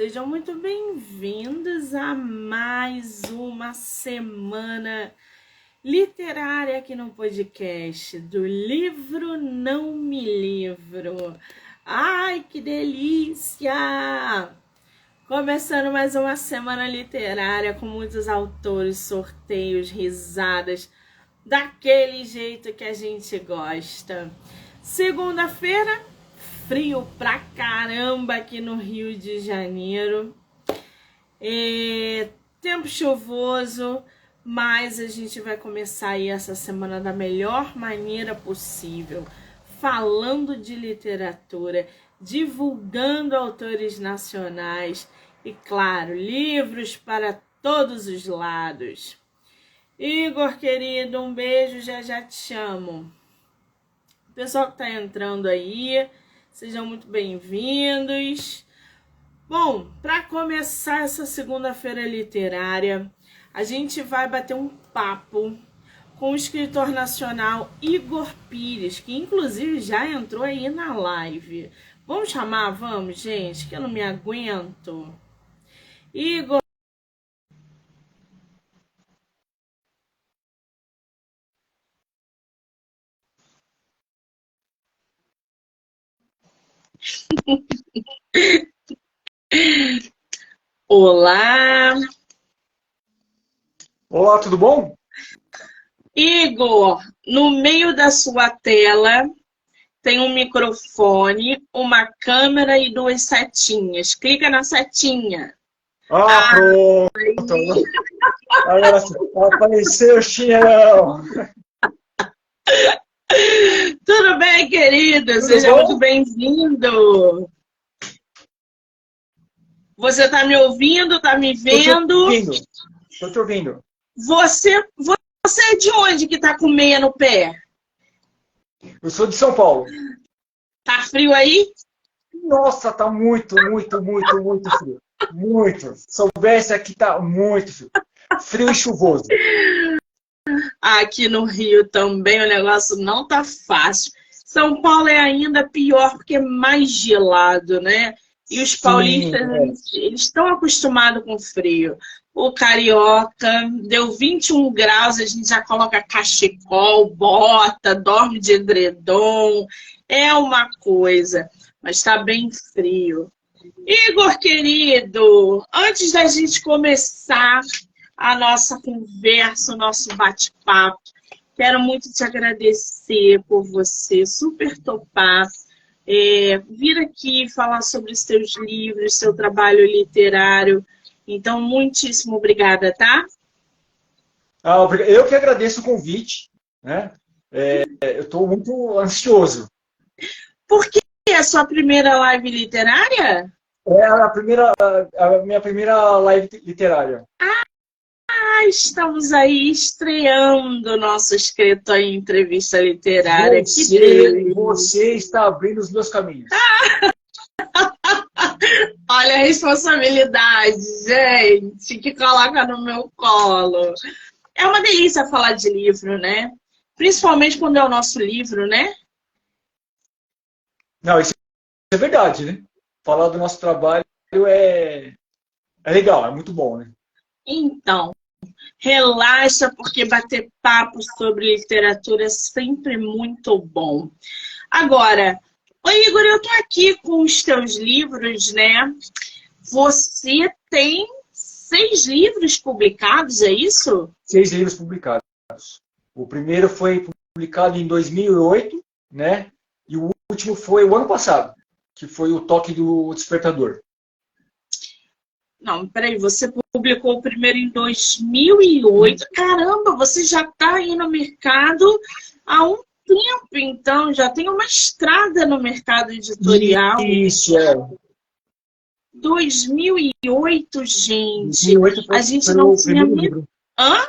Sejam muito bem-vindos a mais uma semana literária aqui no podcast do Livro Não Me Livro. Ai, que delícia! Começando mais uma semana literária com muitos autores, sorteios, risadas, daquele jeito que a gente gosta. Segunda-feira, frio pra caramba aqui no Rio de Janeiro. Tempo chuvoso, mas a gente vai começar aí essa semana da melhor maneira possível, falando de literatura, divulgando autores nacionais e, claro, livros para todos os lados. Igor, querido, um beijo, já te chamo. O pessoal que está entrando aí, sejam muito bem-vindos. Bom, para começar essa segunda-feira literária, a gente vai bater um papo com o escritor nacional Igor Pires, que inclusive já entrou aí na live. Vamos chamar? Vamos, gente, que eu não me aguento. Igor. Olá. Olá, tudo bom? Igor, no meio da sua tela tem um microfone, uma câmera e duas setinhas. Clica na setinha. Pronto. Agora apareceu o chinelão. Tudo bem, querido? Tudo Seja bom? muito bem-vindo. Você está me ouvindo? Está me vendo? Estou te ouvindo. Você é de onde que tá com meia no pé? Eu sou de São Paulo. Tá frio aí? Nossa, tá muito frio. Muito. Se soubesse aqui, tá muito frio. Frio e chuvoso. Aqui no Rio também o negócio não tá fácil. São Paulo é ainda pior porque é mais gelado, né? E os paulistas, eles estão acostumados com frio. O carioca deu 21 graus, a gente já coloca cachecol, bota, dorme de edredom. É uma coisa, mas está bem frio. Igor, querido, antes da gente começar a nossa conversa, o nosso bate-papo, quero muito te agradecer por você super topar vir aqui falar sobre os seus livros, seu trabalho literário. Então, muitíssimo obrigada, tá? Eu que agradeço o convite, né? Eu estou muito ansioso. Por que é a sua primeira live literária? É a minha primeira live literária. Estamos aí estreando o nosso escrito em entrevista literária. Você está abrindo os meus caminhos. Olha a responsabilidade, gente, que coloca no meu colo. É uma delícia falar de livro, né? Principalmente quando é o nosso livro, né? Não, isso é verdade, né? Falar do nosso trabalho é legal, é muito bom, né? Então, relaxa, porque bater papo sobre literatura é sempre muito bom. Agora, oi Igor, eu tô aqui com os teus livros, né? Você tem 6 livros publicados, é isso? 6 livros publicados. O primeiro foi publicado em 2008, né? E o último foi o ano passado, que foi o Toque do Despertador. Não, peraí, você publicou o primeiro em 2008. Caramba, você já está aí no mercado há um tempo, então, já tem uma estrada no mercado editorial. Isso, é. 2008, gente. 2008 a gente não tinha... livro. Hã?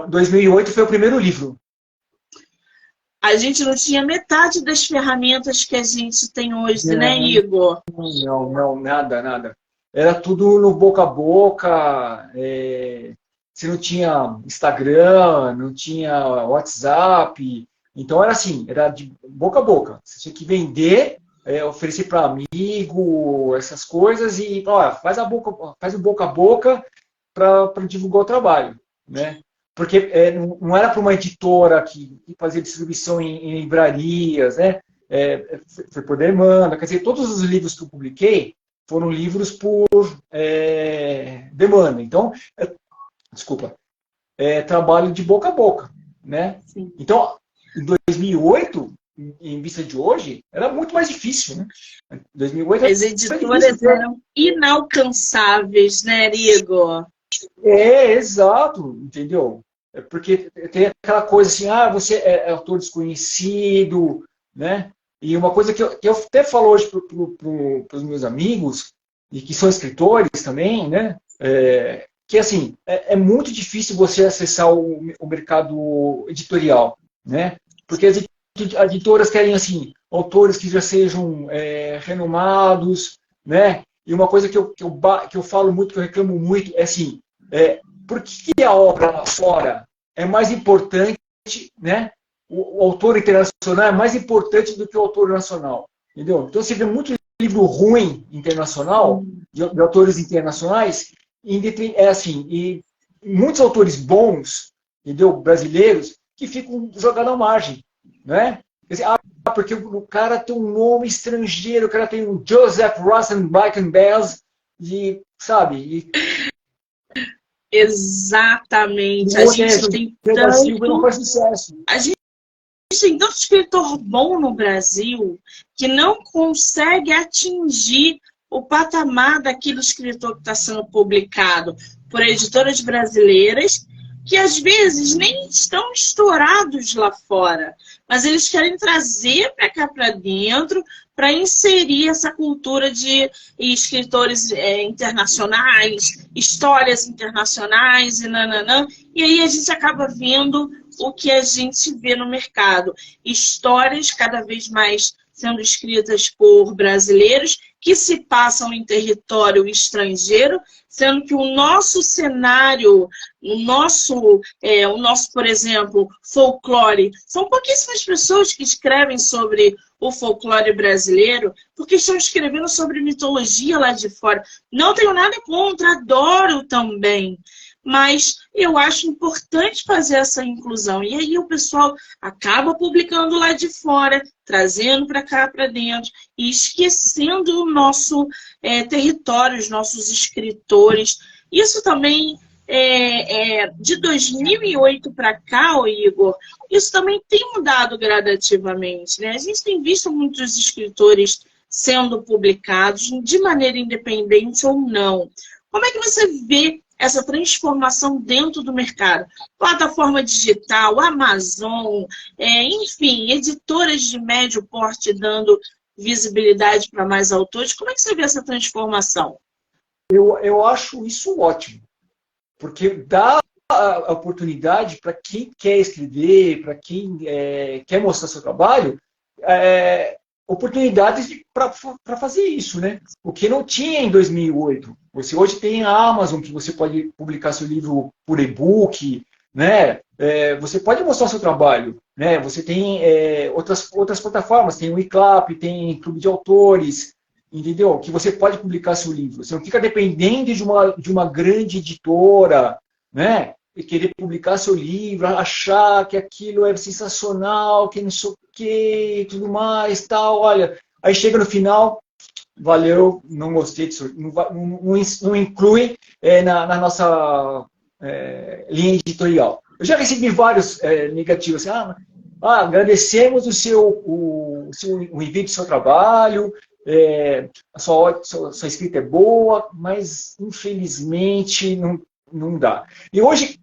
2008 foi o primeiro livro. A gente não tinha metade das ferramentas que a gente tem hoje, né, Igor? Não, nada. Era tudo no boca a boca. Você não tinha Instagram, não tinha WhatsApp. Então era assim, era de boca a boca. Você tinha que vender oferecer para amigo, essas coisas, e ó, faz o boca a boca para divulgar o trabalho, né? Porque não era para uma editora que fazia distribuição em livrarias, né? Foi por demanda. Quer dizer, todos os livros que eu publiquei foram livros por demanda. Então, desculpa, trabalho de boca a boca, né? Sim. Então, em 2008, em vista de hoje, era muito mais difícil, né? 2008 As editoras eram inalcançáveis, né, Igor? Exato, entendeu? Porque tem aquela coisa assim, você é autor desconhecido, né? E uma coisa que eu até falo hoje para os meus amigos, e que são escritores também, né? Que assim, é muito difícil você acessar o mercado editorial, né? Porque as editoras querem, assim, autores que já sejam renomados, né? E uma coisa que eu falo muito, que eu reclamo muito, é assim, por que a obra lá fora é mais importante, né? O autor internacional é mais importante do que o autor nacional, entendeu? Então você vê muito livro ruim internacional, de autores internacionais, e muitos autores bons, entendeu? Brasileiros, que ficam jogados à margem, né? Quer dizer, porque o cara tem um nome estrangeiro, o cara tem um Joseph Rosenblatt, e, sabe? Exatamente. A gente tem tanto... não faz sucesso. A gente tem tanto escritor bom no Brasil que não consegue atingir o patamar daquele escritor que está sendo publicado por editoras brasileiras, que às vezes nem estão estourados lá fora, mas eles querem trazer para cá para dentro para inserir essa cultura de escritores internacionais, histórias internacionais e nananã. E aí a gente acaba vendo o que a gente vê no mercado. Histórias cada vez mais sendo escritas por brasileiros que se passam em território estrangeiro, sendo que o nosso cenário, o nosso, por exemplo, folclore, são pouquíssimas pessoas que escrevem sobre o folclore brasileiro, porque estão escrevendo sobre mitologia lá de fora. Não tenho nada contra, adoro também. Mas eu acho importante fazer essa inclusão. E aí o pessoal acaba publicando lá de fora, trazendo para cá, para dentro, e esquecendo o nosso território, os nossos escritores. Isso também, de 2008 para cá, Igor, isso também tem mudado gradativamente, né? A gente tem visto muitos escritores sendo publicados de maneira independente ou não. Como é que você vê essa transformação dentro do mercado? Plataforma digital, Amazon, enfim, editoras de médio porte dando visibilidade para mais autores. Como é que você vê essa transformação? Eu acho isso ótimo, porque dá a oportunidade para quem quer escrever, para quem quer mostrar seu trabalho, oportunidades para fazer isso, né? O que não tinha em 2008. Você hoje tem a Amazon, que você pode publicar seu livro por e-book, né? Você pode mostrar seu trabalho, né? Você tem outras plataformas, tem o eClap, tem Clube de Autores, entendeu? Que você pode publicar seu livro. Você não fica dependendo de uma grande editora, né? E querer publicar seu livro, achar que aquilo é sensacional, que não sei o que, tudo mais, tal. Olha, aí chega no final, valeu, não gostei disso, não inclui na nossa linha editorial. Eu já recebi vários negativos, assim, agradecemos o envio do seu trabalho, a sua escrita é boa, mas infelizmente não dá. E hoje,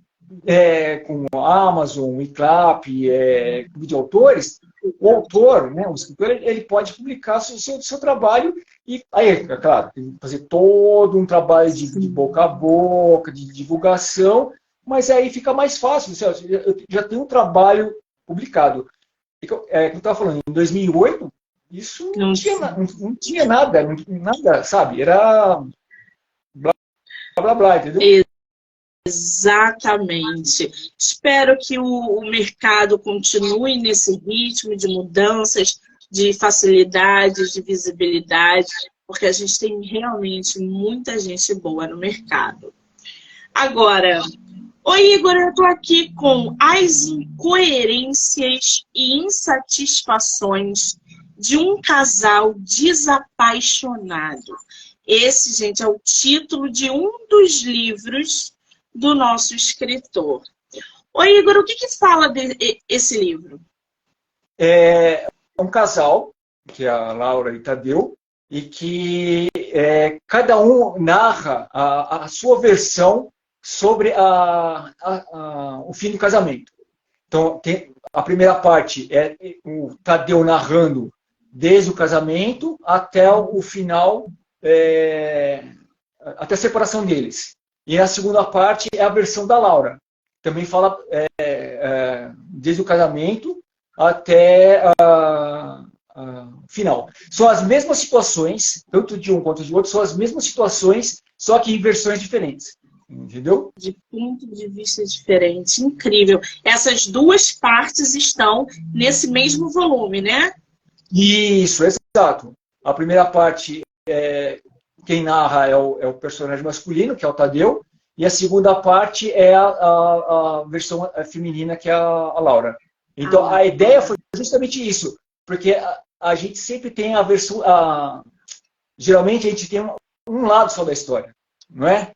com a Amazon, o eClap, Clube de Autores, o autor, né, o escritor, ele pode publicar seu trabalho e aí, é claro, tem que fazer todo um trabalho de boca a boca, de divulgação, mas aí fica mais fácil. Eu já tenho um trabalho publicado. Como eu estava falando, em 2008, isso não tinha nada, sabe? Era blá, blá, blá, entendeu? Exatamente. Espero que o mercado continue nesse ritmo de mudanças, de facilidade, de visibilidade, porque a gente tem realmente muita gente boa no mercado. Agora, oi Igor, eu estou aqui com as incoerências e insatisfações de um casal desapaixonado. Esse, gente, é o título de um dos livros do nosso escritor. Oi Igor, o que fala esse livro? É um casal, que é a Laura e Tadeu, e que cada um narra a sua versão sobre o fim do casamento. Então, a primeira parte é o Tadeu narrando desde o casamento até o final, até a separação deles. E a segunda parte é a versão da Laura. Também fala desde o casamento até o final. São as mesmas situações, tanto de um quanto de outro, são as mesmas situações, só que em versões diferentes. Entendeu? De ponto de vista diferente. Incrível. Essas duas partes estão nesse mesmo volume, né? Isso, exato. A primeira parte, quem narra é o personagem masculino, que é o Tadeu, e a segunda parte é a versão feminina, que é a Laura. Então, a ideia foi justamente isso, porque a gente sempre tem a versão... geralmente, a gente tem um lado só da história, não é?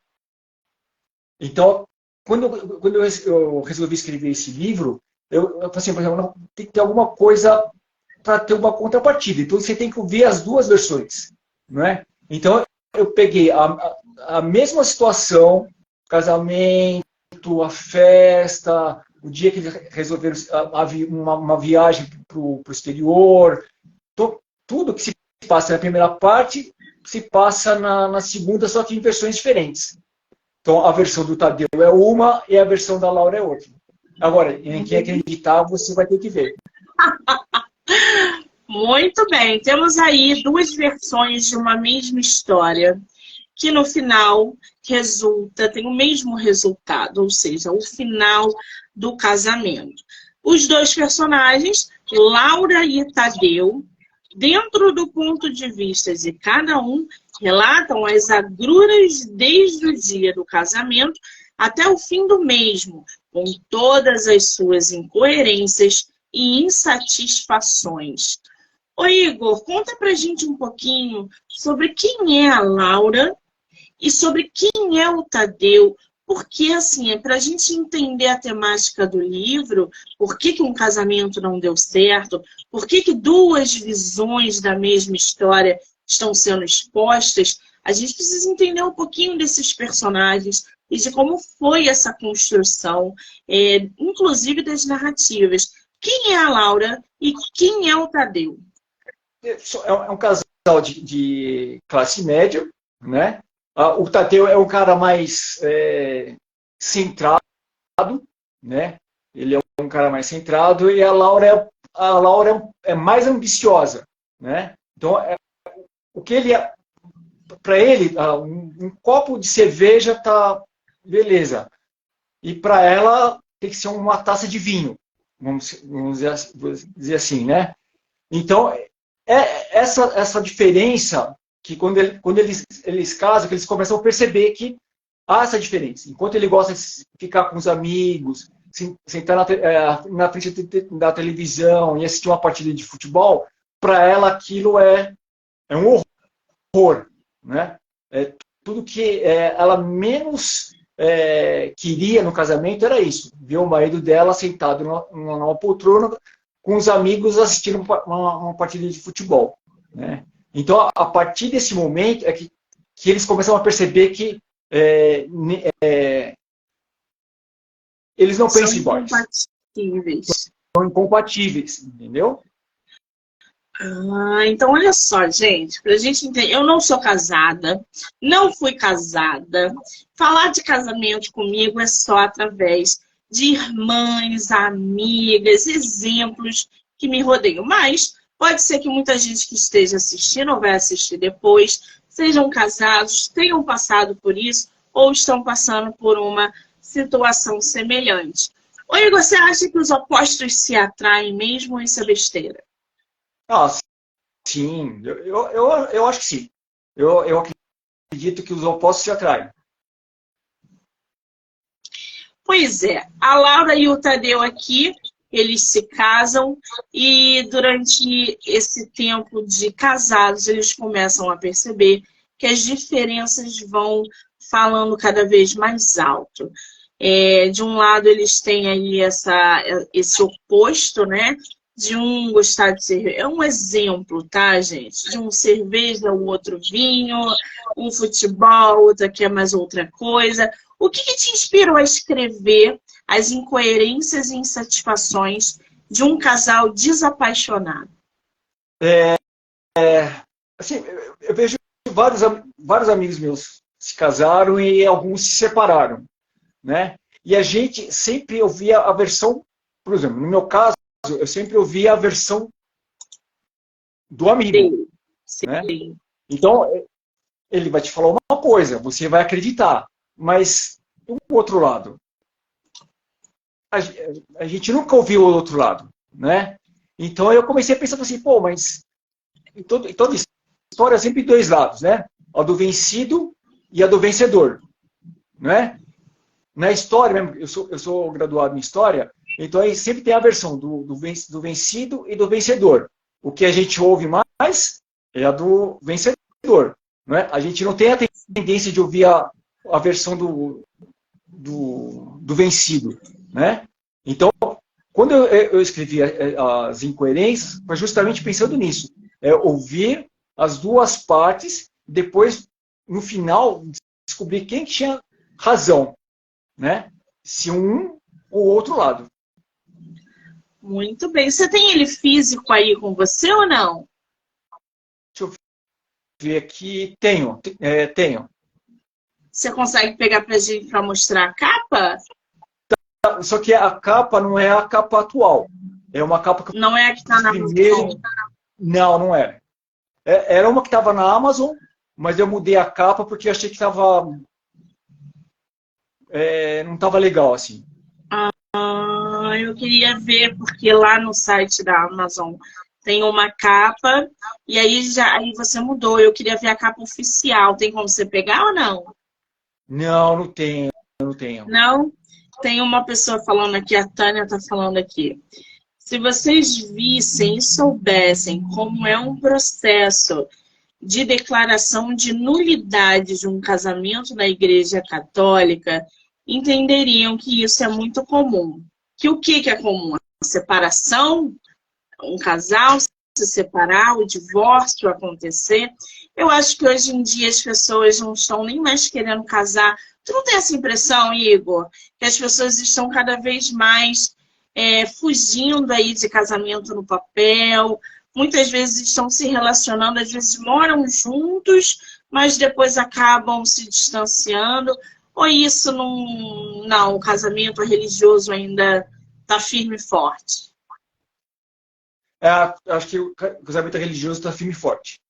Então, quando eu resolvi escrever esse livro, eu falei assim, tem que ter alguma coisa para ter uma contrapartida. Então, você tem que ouvir as duas versões, não é? Então, eu peguei a mesma situação, casamento, a festa, o dia que eles resolveram uma viagem para o exterior, tudo que se passa na primeira parte se passa na segunda, só que em versões diferentes. Então, a versão do Tadeu é uma e a versão da Laura é outra. Agora, em quem acreditar, você vai ter que ver. Muito bem. Temos aí duas versões de uma mesma história, que no final tem o mesmo resultado, ou seja, o final do casamento. Os dois personagens, Laura e Tadeu, dentro do ponto de vista de cada um, relatam as agruras desde o dia do casamento até o fim do mesmo, com todas as suas incoerências e insatisfações. Ô Igor, conta pra gente um pouquinho sobre quem é a Laura e sobre quem é o Tadeu, porque, assim, para a gente entender a temática do livro, por que um casamento não deu certo, por que duas visões da mesma história estão sendo expostas, a gente precisa entender um pouquinho desses personagens e de como foi essa construção, inclusive das narrativas. Quem é a Laura e quem é o Tadeu? É um casal de classe média, né? O Tadeu é um cara mais centrado, né? Ele é um cara mais centrado e a Laura é mais ambiciosa, né? Então, o que ele para ele, um copo de cerveja tá beleza. E para ela tem que ser uma taça de vinho, vamos dizer assim, né? Então, essa diferença que quando eles casam, que eles começam a perceber que há essa diferença. Enquanto ele gosta de ficar com os amigos, sentar na frente da televisão e assistir uma partida de futebol, para ela aquilo é um horror, né? Tudo que ela menos queria no casamento era isso, ver o marido dela sentado numa poltrona com os amigos assistindo uma partida de futebol, né? Então, a partir desse momento é que eles começam a perceber que eles não pensam iguais. São incompatíveis, entendeu? Então olha só, gente, pra gente entender, eu não sou casada, não fui casada. Falar de casamento comigo é só através de irmãs, amigas, exemplos que me rodeiam. Mas pode ser que muita gente que esteja assistindo ou vai assistir depois sejam casados, tenham passado por isso ou estão passando por uma situação semelhante. Ô Igor, você acha que os opostos se atraem mesmo ou isso é besteira? sim. Eu acho que sim. Eu acredito que os opostos se atraem. Pois é, a Laura e o Tadeu aqui, eles se casam e durante esse tempo de casados, eles começam a perceber que as diferenças vão falando cada vez mais alto. De um lado, eles têm aí esse oposto, né? De um gostar de cerveja. É um exemplo, tá, gente? De um cerveja, o outro vinho, um futebol, outra quer mais outra coisa. O que te inspirou a escrever as incoerências e insatisfações de um casal desapaixonado? Assim, eu vejo vários amigos meus se casaram e alguns se separaram, né? E a gente sempre ouvia a versão, por exemplo, no meu caso, eu sempre ouvia a versão do amigo, Sim, né? sim. Então, ele vai te falar uma coisa, você vai acreditar, mas do outro lado, a gente nunca ouviu o outro lado, né? Então eu comecei a pensar assim, pô, mas em toda história sempre dois lados, né? A do vencido e a do vencedor, né? Na história mesmo, eu sou graduado em história, então aí sempre tem a versão do vencido e do vencedor. O que a gente ouve mais é a do vencedor, né? A gente não tem a tendência de ouvir a versão do vencido, né? Então, quando eu escrevi as incoerências, foi justamente pensando nisso. Ouvir as duas partes, depois, no final, descobrir quem tinha razão, né? Se um ou outro lado. Muito bem. Você tem ele físico aí com você ou não? Deixa eu ver aqui. Tenho. Você consegue pegar pra gente para mostrar a capa? Só que a capa não é a capa atual. É uma capa que eu Não é a que está fiz na primeiro. Amazon. Não é. Era uma que estava na Amazon, mas eu mudei a capa porque eu achei que não estava legal assim. Eu queria ver, porque lá no site da Amazon tem uma capa, e aí você mudou. Eu queria ver a capa oficial. Tem como você pegar ou não? Não tenho, não tenho. Não? Tem uma pessoa falando aqui, a Tânia está falando aqui. Se vocês vissem e soubessem como é um processo de declaração de nulidade de um casamento na Igreja Católica, entenderiam que isso é muito comum. Que o que é comum? A separação, um casal se separar, o divórcio acontecer. Eu acho que hoje em dia as pessoas não estão nem mais querendo casar. Tu não tem essa impressão, Igor? Que as pessoas estão cada vez mais fugindo aí de casamento no papel, muitas vezes estão se relacionando, às vezes moram juntos, mas depois acabam se distanciando. Ou isso não, o casamento religioso ainda está firme e forte? Acho que o casamento religioso está firme e forte.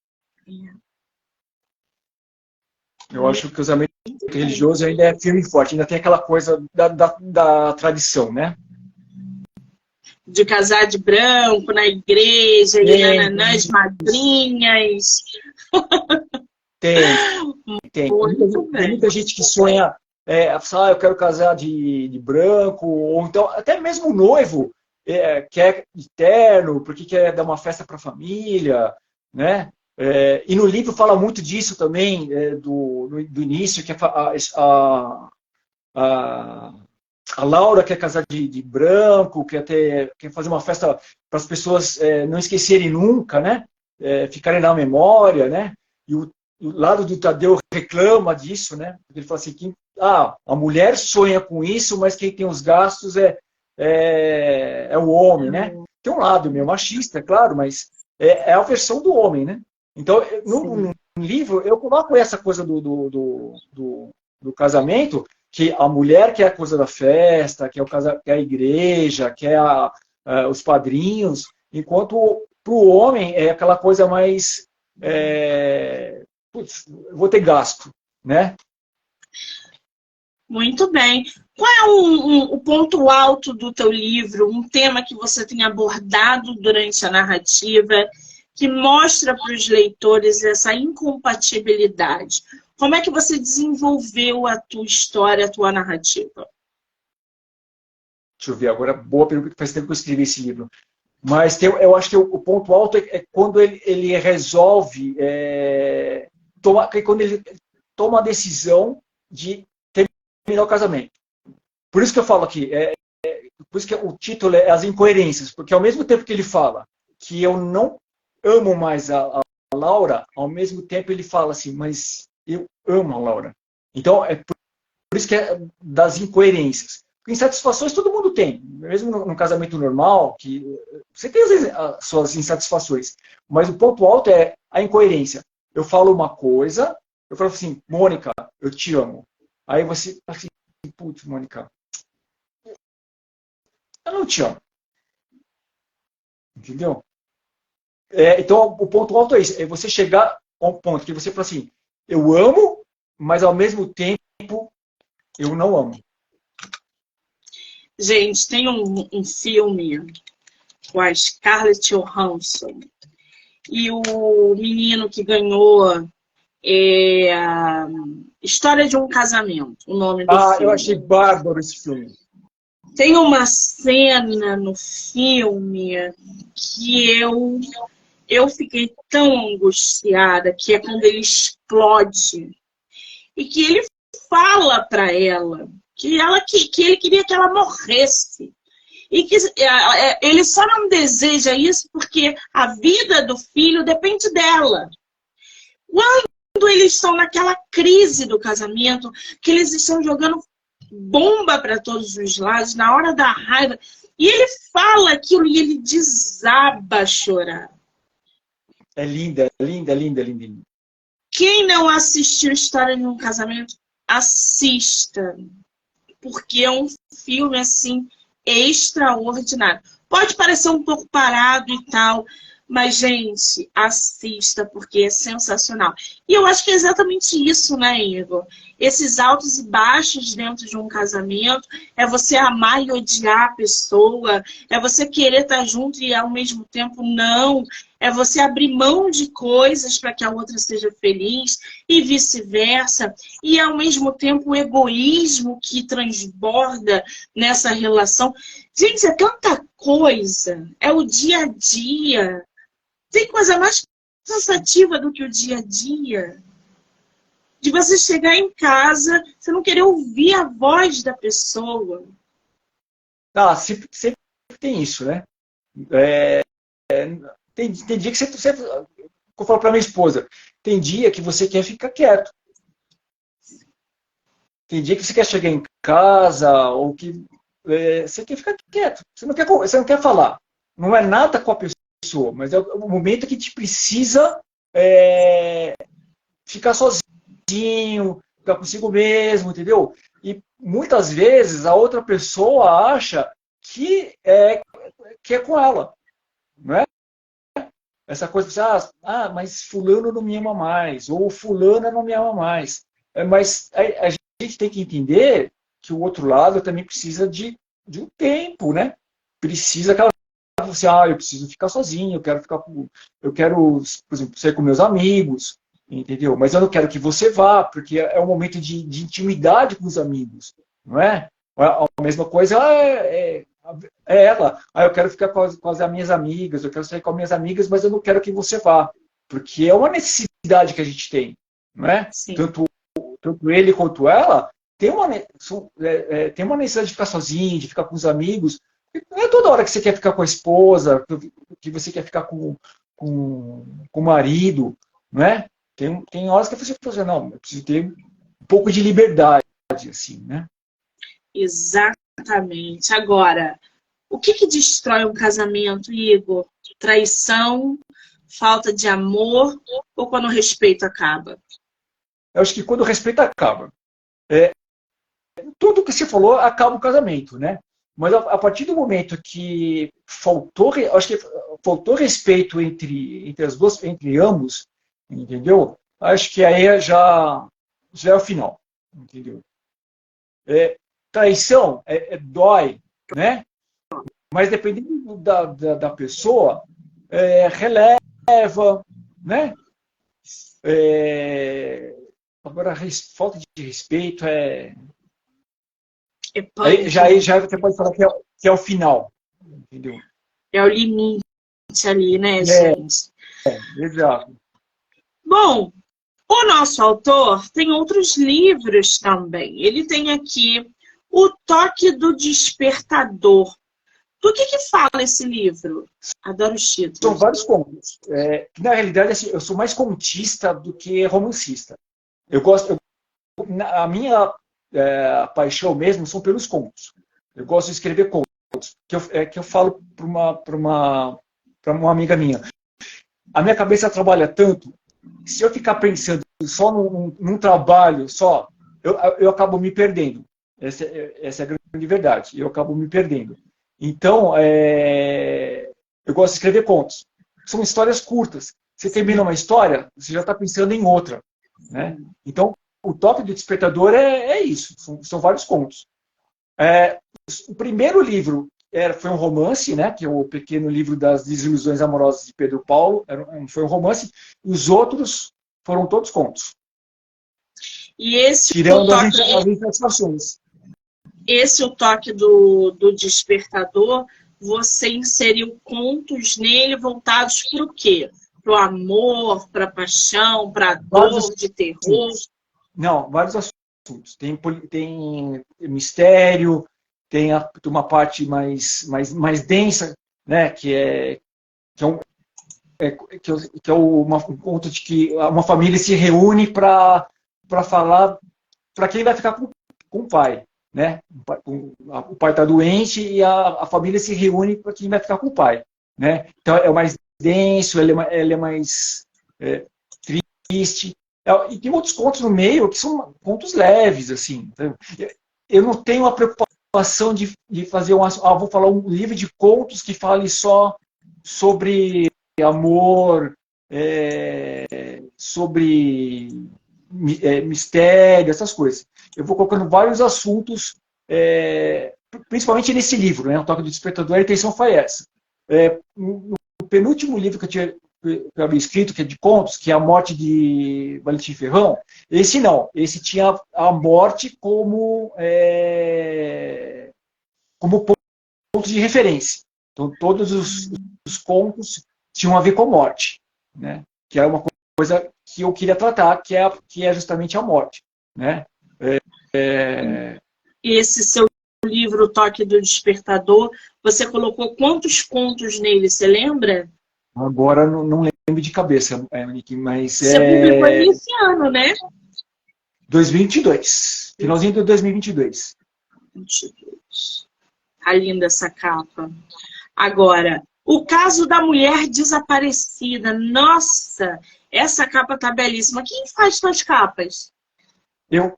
Eu acho que o casamento religioso ainda é firme e forte, ainda tem aquela coisa da tradição, né? De casar de branco na igreja, e nananã, as madrinhas. Tem. Tem Muito muita gente que sonha, eu quero casar de branco, ou então até mesmo o noivo quer de terno, porque quer dar uma festa para a família, né? E no livro fala muito disso também, do início, que a Laura quer casar de branco, quer fazer uma festa para as pessoas não esquecerem nunca, né? Ficarem na memória, né? E o lado do Tadeu reclama disso, né? Ele fala assim, a mulher sonha com isso, mas quem tem os gastos é o homem, né? Tem um lado meio machista, é claro, mas é a versão do homem, né? Então, no livro, eu coloco essa coisa do casamento, que a mulher quer a coisa da festa, quer a igreja, quer os padrinhos, enquanto para o homem é aquela coisa mais... vou ter gasto, né? Muito bem. Qual é o ponto alto do teu livro, um tema que você tem abordado durante a narrativa, que mostra para os leitores essa incompatibilidade? Como é que você desenvolveu a tua história, a tua narrativa? Deixa eu ver agora, boa pergunta, faz tempo que eu escrevi esse livro. Mas eu acho que o ponto alto é quando ele resolve, quando ele toma a decisão de terminar o casamento. Por isso que eu falo aqui, por isso que o título é As Incoerências, porque ao mesmo tempo que ele fala que eu não amo mais a Laura, ao mesmo tempo ele fala assim, mas eu amo a Laura. Então, é por isso que é das incoerências. Insatisfações todo mundo tem, mesmo num casamento normal, que você tem as suas insatisfações, mas o ponto alto é a incoerência. Eu falo uma coisa, eu falo assim, Mônica, eu te amo. Aí você fala assim, putz, Mônica, eu não te amo. Entendeu? Então, o ponto alto é isso, é você chegar a um ponto que você fala assim, eu amo, mas ao mesmo tempo eu não amo. Gente, tem um filme com a Scarlett Johansson e o menino que ganhou História de um Casamento, o nome do filme. Eu achei bárbaro esse filme. Tem uma cena no filme que eu fiquei tão angustiada, que é quando ele explode e que ele fala para ela que ele queria que ela morresse. E que ele só não deseja isso porque a vida do filho depende dela. Quando eles estão naquela crise do casamento, que eles estão jogando bomba para todos os lados, na hora da raiva, e ele fala aquilo e ele desaba a chorar. É linda, linda, linda, linda, linda. Quem não assistiu História de um Casamento, assista. Porque é um filme, assim, extraordinário. Pode parecer um pouco parado e tal, mas, gente, assista, porque é sensacional. E eu acho que é exatamente isso, né, Igor? Esses altos e baixos dentro de um casamento, é você amar e odiar a pessoa, é você querer estar junto e ao mesmo tempo não, é você abrir mão de coisas para que a outra seja feliz e vice-versa, e ao mesmo tempo o egoísmo que transborda nessa relação. Gente, é tanta coisa, é o dia a dia. Tem coisa mais cansativa do que o dia a dia? De você chegar em casa, você não querer ouvir a voz da pessoa. Sempre tem isso, né? Tem dia que você eu falo para minha esposa, tem dia que você quer ficar quieto. Tem dia que você quer chegar em casa, ou que você quer ficar quieto. Você não quer falar. Não é nada com a pessoa, mas é o momento que te precisa ficar sozinho, ficar consigo mesmo, entendeu? E muitas vezes a outra pessoa acha que é com ela, não é? Essa coisa de mas fulano não me ama mais, ou fulana não me ama mais. Mas a gente tem que entender que o outro lado também precisa de um tempo, né? Precisa aquela você, eu preciso ficar sozinho, eu quero, por exemplo, sair com meus amigos, entendeu? Mas eu não quero que você vá, porque é um momento de intimidade com os amigos, não é? A mesma coisa ela. Eu quero ficar com as minhas amigas, eu quero sair com as minhas amigas, mas eu não quero que você vá, porque é uma necessidade que a gente tem, não é? Tanto ele quanto ela tem uma necessidade de ficar sozinho, de ficar com os amigos. Não é toda hora que você quer ficar com a esposa, que você quer ficar com o marido, não é? Tem horas que você fala assim, não, eu preciso ter um pouco de liberdade, assim, né? Exatamente. Agora, o que destrói um casamento, Igor? Traição, falta de amor ou quando o respeito acaba? Eu acho que quando o respeito acaba. Tudo que você falou acaba o casamento, né? Mas a partir do momento que acho que faltou respeito entre ambos, entendeu? Acho que aí já é o final, entendeu? Traição dói, né? Mas dependendo da pessoa, releva, leva, né? Agora, falta de respeito é... É Aí, punk, já você pode falar que é o final, entendeu? é o limite ali, né, É, gente? exato. Bom, o nosso autor tem outros livros também. Ele tem aqui O Toque do Despertador. Do que fala esse livro? Adoro os São títulos. vários contos. Na realidade, assim, eu sou mais contista do que romancista. Eu gosto, a minha paixão mesmo são pelos contos. Eu gosto de escrever contos. Que eu falo para uma amiga minha. A minha cabeça trabalha tanto, se eu ficar pensando só num trabalho só, eu acabo me perdendo. Essa é a grande verdade. Eu acabo me perdendo. Então, eu gosto de escrever contos. São histórias curtas. Você termina uma história, você já está pensando em outra. Né? Então, o Toque do Despertador é isso. São vários contos. O primeiro livro foi um romance, né, que é o Pequeno Livro das Desilusões Amorosas de Pedro Paulo. Foi um romance. E os outros foram todos contos. E esse Tirando as insatisfações. Esse, o Toque do Despertador, você inseriu contos nele voltados para o quê? Para o amor, para a paixão, para a dor, de terror? Não, vários assuntos. Tem mistério, tem uma parte mais densa, né, que é um conto de que uma família se reúne para falar para quem vai ficar com o pai. Né? O pai está doente e a família se reúne para quem vai ficar com o pai. Né? Então é mais denso, ele é mais triste. E tem outros contos no meio que são contos leves. Assim. Eu não tenho a preocupação de fazer vou falar um livro de contos que fale só sobre amor, sobre mistério, essas coisas. Eu vou colocando vários assuntos, principalmente nesse livro, né, O Toque do Despertador, a intenção foi essa. No penúltimo livro que eu havia escrito, que é de contos, que é A Morte de Valentim Ferrão, esse não. Esse tinha a morte como ponto de referência. Então, todos os contos tinham a ver com morte, né? Que é uma coisa que eu queria tratar, que é justamente a morte, né? Esse seu livro, O Toque do Despertador, você colocou quantos contos nele, você lembra? Agora não lembro de cabeça, Monique, mas você publicou esse ano, né? 2022. Finalzinho de 2022. 22. Tá linda essa capa. Agora, O Caso da Mulher Desaparecida. Nossa, essa capa tá belíssima. Quem faz suas capas? Eu.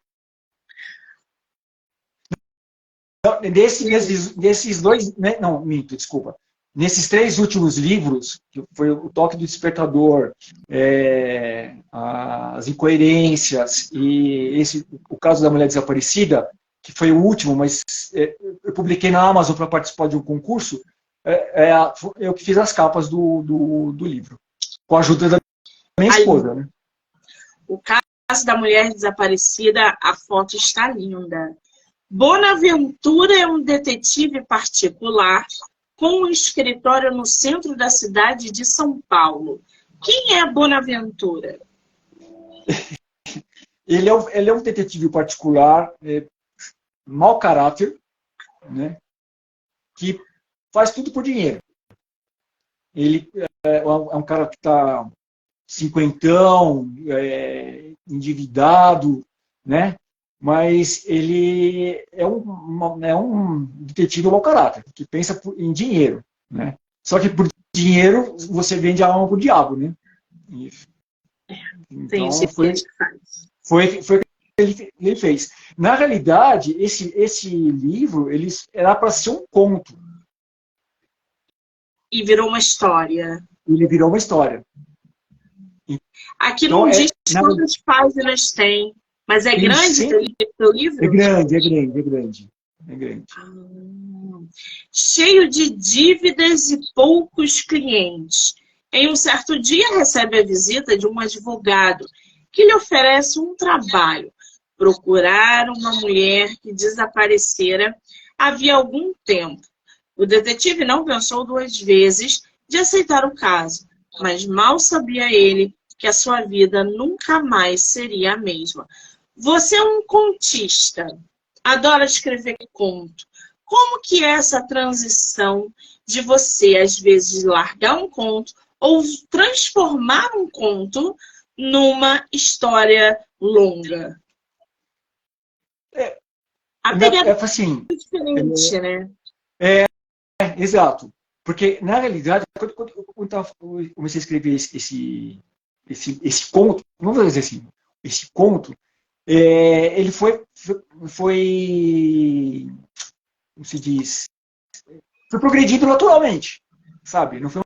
Desses dois, né? Não, minto, desculpa. Nesses 3 últimos livros, que foi O Toque do Despertador, As Incoerências e O Caso da Mulher Desaparecida, que foi o último, mas eu publiquei na Amazon para participar de um concurso, eu que fiz as capas do livro, com a ajuda da minha esposa. Né? O Caso da Mulher Desaparecida, a foto está linda. Bonaventura é um detetive particular com um escritório no centro da cidade de São Paulo. Quem é Bonaventura? Ele é um detetive particular, mau caráter, né, que faz tudo por dinheiro. Ele é um cara que está cinquentão, endividado, né? Mas ele é um detetive mau caráter, que pensa em dinheiro, né? Só que por dinheiro você vende a alma pro diabo, né? Então foi o que ele fez. Na realidade, esse livro era para ser um conto. E virou uma história. Ele virou uma história. Aqui não diz quantas páginas tem. Mas é grande o livro? É grande. Cheio de dívidas e poucos clientes. Em um certo dia, recebe a visita de um advogado que lhe oferece um trabalho: procurar uma mulher que desaparecera havia algum tempo. O detetive não pensou duas vezes de aceitar o caso, mas mal sabia ele que a sua vida nunca mais seria a mesma. Você é um contista, adora escrever conto. Como que é essa transição de você, às vezes, largar um conto ou transformar um conto numa história longa? A pegada Assim, é diferente, né? exato. Porque, na realidade, quando eu comecei a escrever esse conto, não vou dizer assim, esse conto, ele foi, como se diz, foi progredindo naturalmente, sabe? Não foi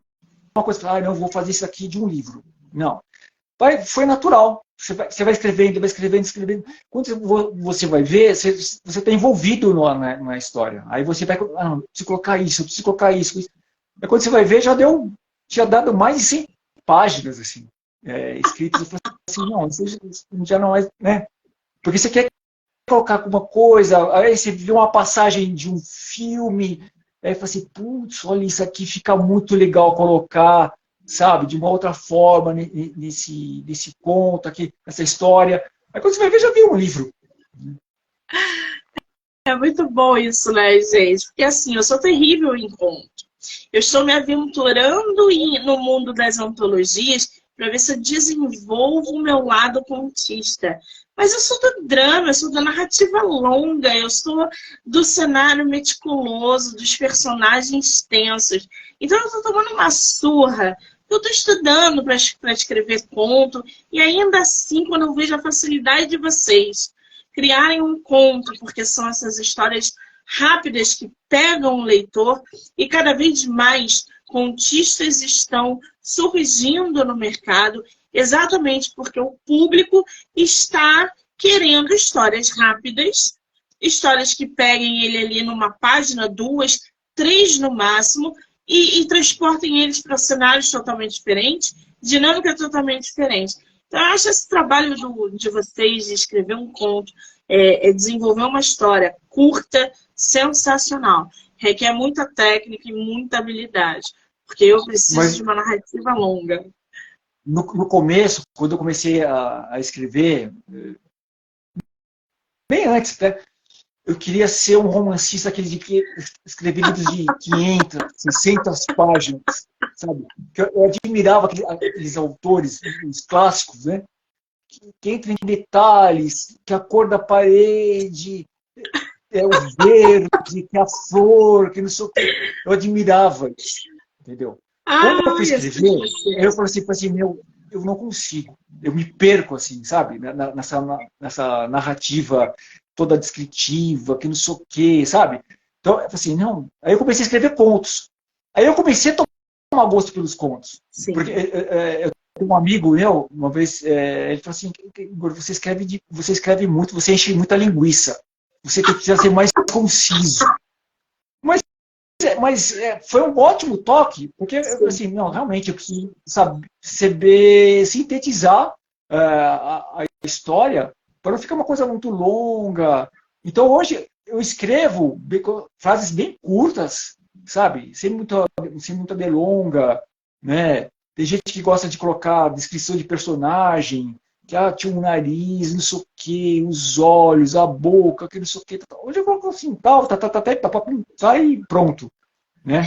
uma coisa que, não, vou fazer isso aqui de um livro. Não. Foi natural. Você vai escrevendo, escrevendo. Quando você vai ver, você está envolvido na história. Aí você vai, preciso colocar isso, preciso colocar isso. Aí quando você vai ver, tinha dado mais de 100 páginas, assim, escritas. Eu falei assim, não, isso já não é, né? Porque você quer colocar alguma coisa, aí você vê uma passagem de um filme, aí fala assim, putz, olha, isso aqui fica muito legal colocar, sabe, de uma outra forma nesse conto aqui, nessa história. Aí quando você vai ver, já viu um livro. É muito bom isso, né, gente? Porque assim, eu sou terrível em conto. Eu estou me aventurando no mundo das antologias para ver se eu desenvolvo o meu lado contista. Mas eu sou do drama, eu sou da narrativa longa, eu sou do cenário meticuloso, dos personagens tensos. Então eu estou tomando uma surra. Eu estou estudando para escrever conto, e ainda assim, quando eu vejo a facilidade de vocês criarem um conto, porque são essas histórias rápidas que pegam o leitor, e cada vez mais contistas estão surgindo no mercado, exatamente porque o público está querendo histórias rápidas, histórias que peguem ele ali numa página, duas, três no máximo, e transportem eles para cenários totalmente diferentes, dinâmica totalmente diferente. Então, eu acho esse trabalho de vocês de escrever um conto, desenvolver uma história curta, sensacional. Requer muita técnica e muita habilidade, porque eu preciso de uma narrativa longa. No começo, quando eu comecei a escrever, bem antes, né, eu queria ser um romancista, aquele de que escrever livros de 500, 600 páginas, sabe? Eu admirava aqueles autores, os clássicos, né? Que entram em detalhes, que a cor da parede é o verde, que a flor, que não sei o que. Eu admirava isso, entendeu? Quando eu fui escrever, eu falei assim, meu, eu não consigo. Eu me perco, assim, sabe? Nessa narrativa toda descritiva, que não sei o que, sabe? Então, eu falei assim, não. Aí eu comecei a escrever contos. Aí eu comecei a tomar gosto pelos contos. Sim. Porque eu tenho um amigo meu, uma vez, ele falou assim, Igor, você escreve muito, você enche muita linguiça. Você precisa ser mais conciso. Mas foi um ótimo toque, porque assim, não, realmente eu preciso saber sintetizar a história para não ficar uma coisa muito longa. Então hoje eu escrevo frases bem curtas, sabe? Sem muita delonga, né? Tem gente que gosta de colocar descrição de personagem, que tinha um nariz, não sei o que, os olhos, a boca, que não sei o que. Hoje eu coloco assim, e pronto, né?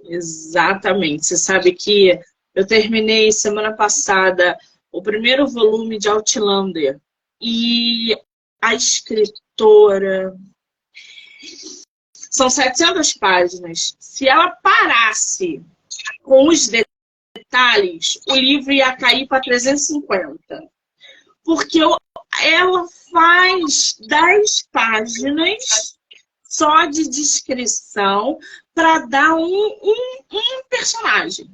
Exatamente. Você sabe que eu terminei semana passada o primeiro volume de Outlander e a escritora... São 700 páginas. Se ela parasse com os detalhes, o livro ia cair para 350. Porque ela faz 10 páginas só de descrição para dar um personagem.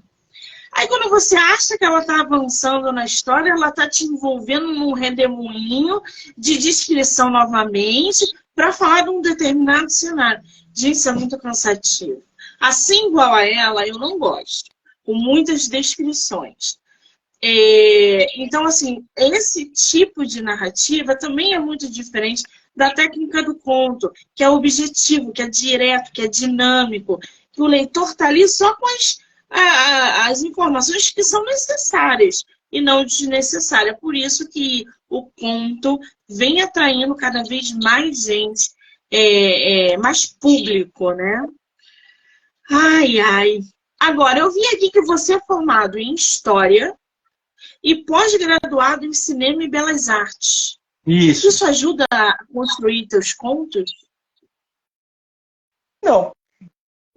Aí quando você acha que ela está avançando na história, ela está te envolvendo num redemoinho de descrição novamente para falar de um determinado cenário. Gente, isso é muito cansativo. Assim igual a ela, eu não gosto. com muitas descrições. Então, assim, esse tipo de narrativa também é muito diferente da técnica do conto, que é objetivo, que é direto, que é dinâmico, que o leitor está ali só com as informações que são necessárias e não desnecessárias. Por isso que o conto vem atraindo cada vez mais gente, mais público, né? Ai, ai. Agora, eu vi aqui que você é formado em História e pós-graduado em Cinema e Belas Artes. Isso. Isso ajuda a construir teus contos? Não,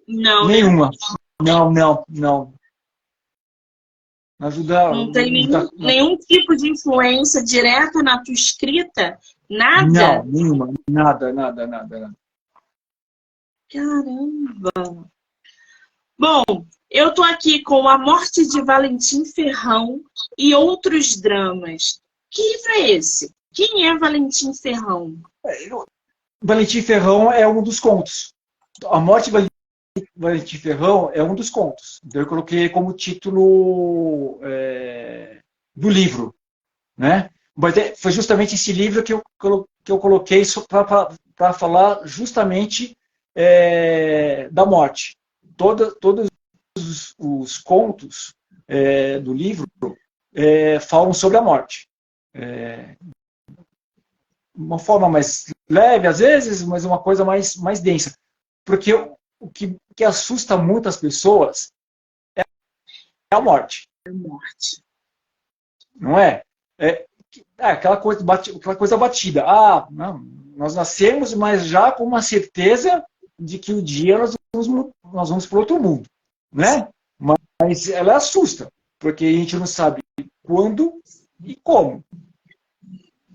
Não, né? nenhuma. Não, não, não. Ajuda. Não tem Não, nenhum tipo de influência direta na tua escrita? Nada? não, nenhuma. Nada, nada, nada, nada. Caramba! Bom, eu tô aqui com A Morte de Valentim Ferrão e Outros Dramas. Que livro é esse? Quem é Valentim Ferrão? Valentim Ferrão é um dos contos. A Morte de Valentim Ferrão é um dos contos. Então eu coloquei como título do livro, né? Mas foi justamente esse livro que eu coloquei para falar justamente da morte. Todos os contos do livro falam sobre a morte. Uma forma mais leve, às vezes, mas uma coisa mais densa. Porque o que assusta muitas pessoas é a morte. A morte. Não é? Aquela coisa batida. Ah, não, nós nascemos, mas já com uma certeza de que o dia nós vamos para outro mundo. Né? Mas ela assusta, porque a gente não sabe quando e como.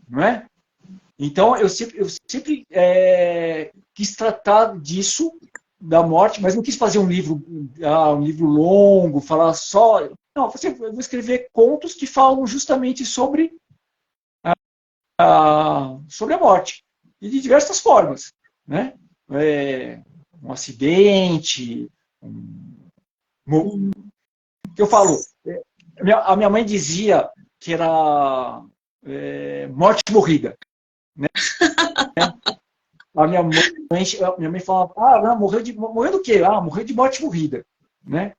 Não é? Então, eu sempre quis tratar disso, da morte, mas não quis fazer um livro longo, falar só... Não, eu vou escrever contos que falam justamente sobre a morte. E de diversas formas. Né? Um acidente, que eu falo... A minha mãe dizia que era morte morrida. Né? A minha mãe falava, não, morreu do quê? Morreu de morte morrida. Né?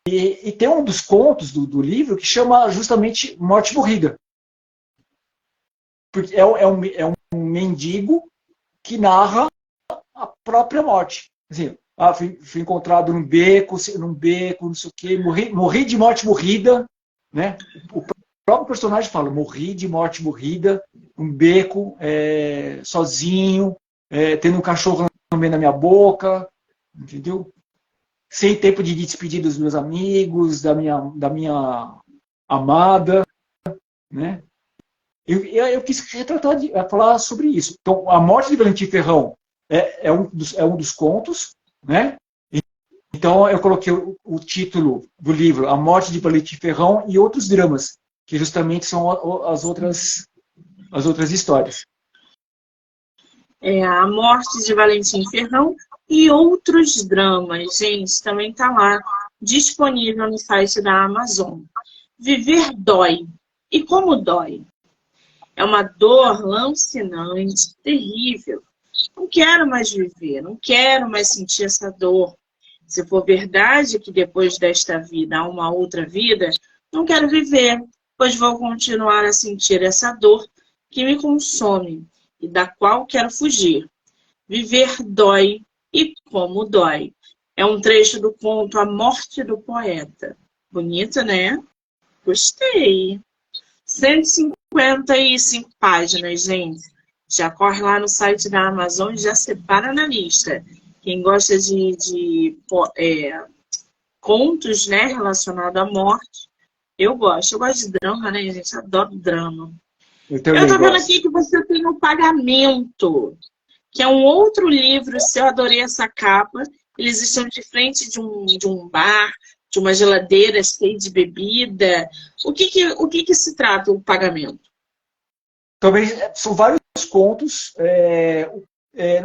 E tem um dos contos do livro que chama justamente Morte Morrida. Porque é um mendigo que narra a própria morte. Assim, fui encontrado num beco, não sei o quê, morri de morte morrida. Né? O próprio personagem fala, morri de morte morrida, um beco, sozinho, tendo um cachorro lambendo na minha boca, entendeu? Sem tempo de despedir dos meus amigos, da minha amada, né? Eu quis falar sobre isso. Então, A Morte de Valentim Ferrão é um dos contos, né? Então, eu coloquei o título do livro, A Morte de Valentim Ferrão e Outros Dramas, que justamente são as outras histórias. A Morte de Valentim Ferrão e Outros Dramas. Gente, também está lá, disponível no site da Amazon. Viver dói. E como dói? É uma dor lancinante, terrível. Não quero mais viver, não quero mais sentir essa dor. Se for verdade que depois desta vida há uma outra vida, não quero viver, pois vou continuar a sentir essa dor que me consome e da qual quero fugir. Viver dói e como dói. É um trecho do conto A Morte do Poeta. Bonito, né? Gostei. 155 páginas, gente. Já corre lá no site da Amazon e já separa na lista. Quem gosta de contos, né, relacionados à morte, eu gosto. Eu gosto de drama, né, gente? Adoro drama. Eu tô vendo aqui que você tem O Pagamento, que é um outro livro seu. Eu adorei essa capa. Eles estão de frente de um bar, de uma geladeira cheia de bebida. O que se trata O Pagamento? Também são vários contos.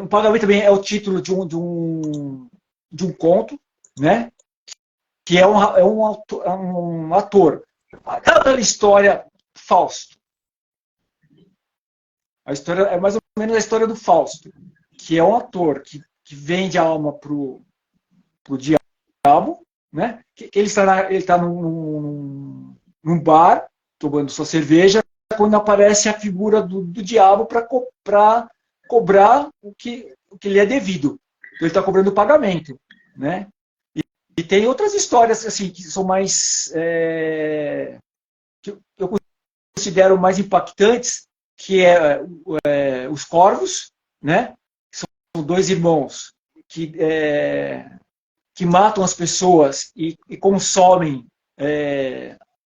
O Pagamento também é o título de um conto, né? que é um ator. Aquela história Fausto. A história é mais ou menos a história do Fausto, que é um ator que vende a alma pro diabo, né? Ele está num bar, tomando sua cerveja, quando aparece a figura do diabo para cobrar o que lhe é devido. Então, ele está cobrando o pagamento, né? E tem outras histórias assim que são mais que eu considero mais impactantes, que os Corvos, né? São dois irmãos que matam as pessoas e consomem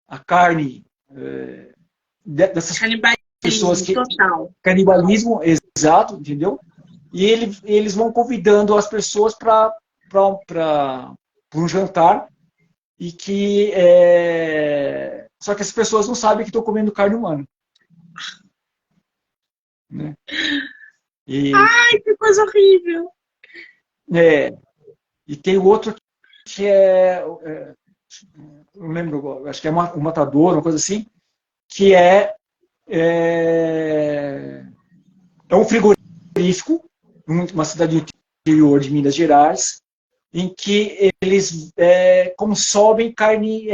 a carne dessas pessoas que total. Canibalismo, exato, entendeu? E eles vão convidando as pessoas para um jantar e que só que as pessoas não sabem que estão comendo carne humana, né? Ai, que coisa horrível! E tem o outro que não lembro, acho que é o Matador, uma coisa assim, que é um frigorífico, uma cidade do interior de Minas Gerais, em que eles consomem carne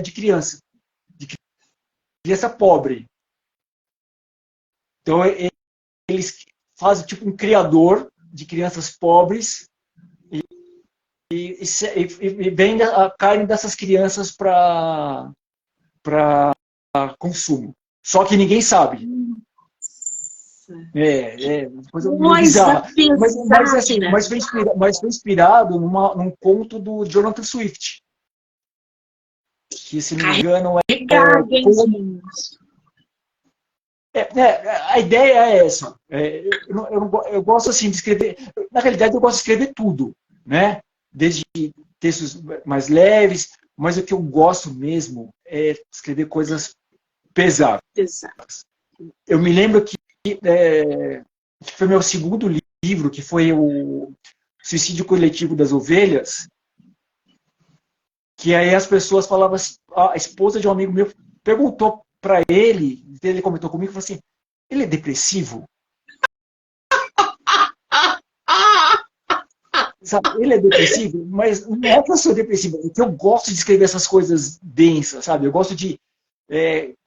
de criança pobre. Então, eles fazem tipo um criador de crianças pobres e vendem a carne dessas crianças para consumo. Só que ninguém sabe. Coisa bizarra. Mas foi inspirado num conto do Jonathan Swift. Que, se não me engano, a ideia é essa. Eu gosto assim de escrever. Na realidade, eu gosto de escrever tudo, né? Desde textos mais leves, mas o que eu gosto mesmo é escrever coisas pesadas. Eu me lembro que foi meu segundo livro, que foi o Suicídio Coletivo das Ovelhas, que aí as pessoas falavam assim, a esposa de um amigo meu perguntou para ele comentou comigo, falou assim, ele é depressivo? Sabe, ele é depressivo, mas não é que eu sou depressivo, é que eu gosto de escrever essas coisas densas, sabe? Eu gosto de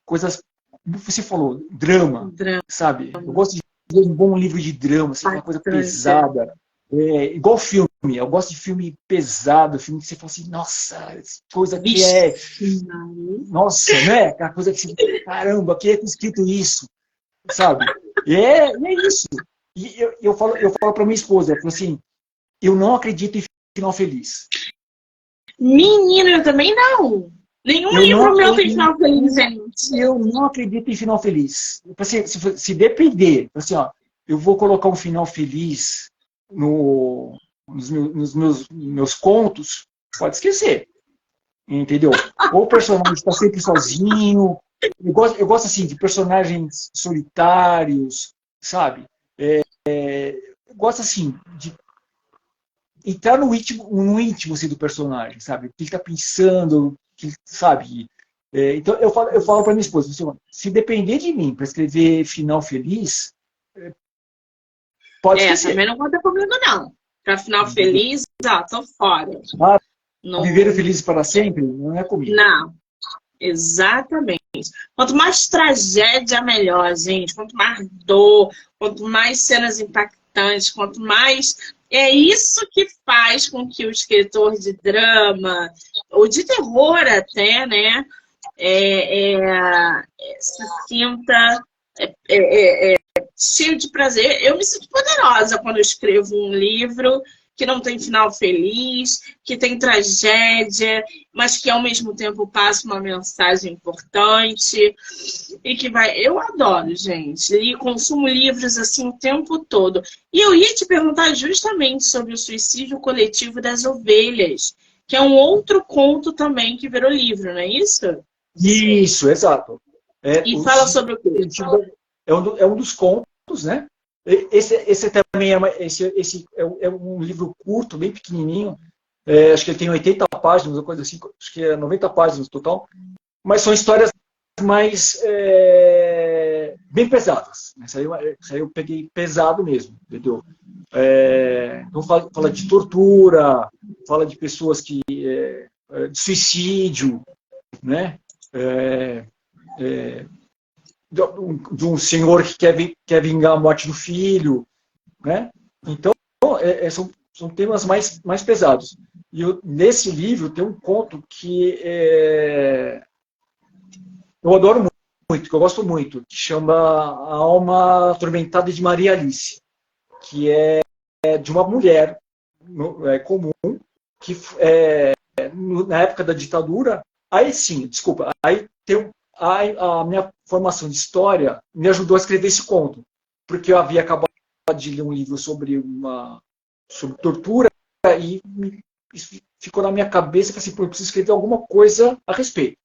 coisas, como você falou, drama, sabe? Eu gosto de ler um bom livro de drama, assim, uma coisa pesada. Igual filme, eu gosto de filme pesado, filme que você fala assim, nossa, coisa que nossa, né? Aquela coisa que você, caramba, quem é que escrito isso? Sabe? E é isso. E eu falo para minha esposa, eu falo assim, eu não acredito em final feliz. Menina, eu também não. Nenhum livro meu tem final feliz, gente. Eu não acredito em final feliz. Se depender, assim, ó, eu vou colocar um final feliz nos meus contos, pode esquecer. Entendeu? Ou o personagem está sempre sozinho. Eu gosto assim, de personagens solitários, sabe? Eu gosto assim, de entrar no íntimo assim, do personagem, sabe? O que ele está pensando, sabe? Então eu falo para minha esposa, assim, se depender de mim para escrever final feliz, pode esquecer. Também não conta comigo, não. Para final feliz, tô fora. Viver felizes para sempre, não é comigo. Não, exatamente. Quanto mais tragédia, melhor, gente. Quanto mais dor, quanto mais cenas impactantes, quanto mais... É isso que faz com que o escritor de drama, ou de terror até, né, se sinta cheio de prazer. Eu me sinto poderosa quando eu escrevo um livro que não tem final feliz, que tem tragédia, mas que ao mesmo tempo passa uma mensagem importante e que vai... Eu adoro, gente. E consumo livros assim o tempo todo. E eu ia te perguntar justamente sobre o Suicídio Coletivo das Ovelhas, que é um outro conto também que virou livro, não é isso? Isso, exato. E fala sobre o quê? É um dos contos, né? Esse também é um livro curto, bem pequenininho, Acho que ele tem 80 páginas, uma coisa assim, acho que é 90 páginas no total. Mas são histórias mais bem pesadas. Isso aí eu peguei pesado mesmo, entendeu? Então fala de tortura, fala de pessoas que de suicídio, né? De um senhor que quer vingar a morte do filho, né? Então são temas mais pesados. E nesse livro tem um conto que eu adoro muito, que eu gosto muito, que chama A Alma Atormentada de Maria Alice, que é de uma mulher comum, que na época da ditadura, aí sim, desculpa, aí a minha formação de história me ajudou a escrever esse conto, porque eu havia acabado de ler um livro sobre tortura e isso ficou na minha cabeça, eu falei assim, eu preciso escrever alguma coisa a respeito.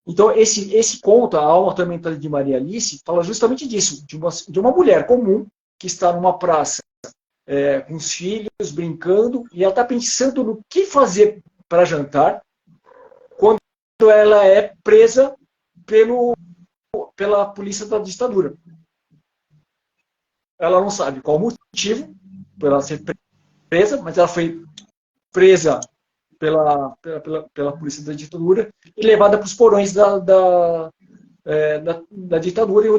Então, esse conto, A Alma Atormentada de Maria Alice, fala justamente disso, de uma mulher comum que está numa praça com os filhos, brincando, e ela está pensando no que fazer para jantar, quando ela é presa pela polícia da ditadura. Ela não sabe qual o motivo para ela ser presa, mas ela foi presa pela polícia da ditadura e levada para os porões da ditadura,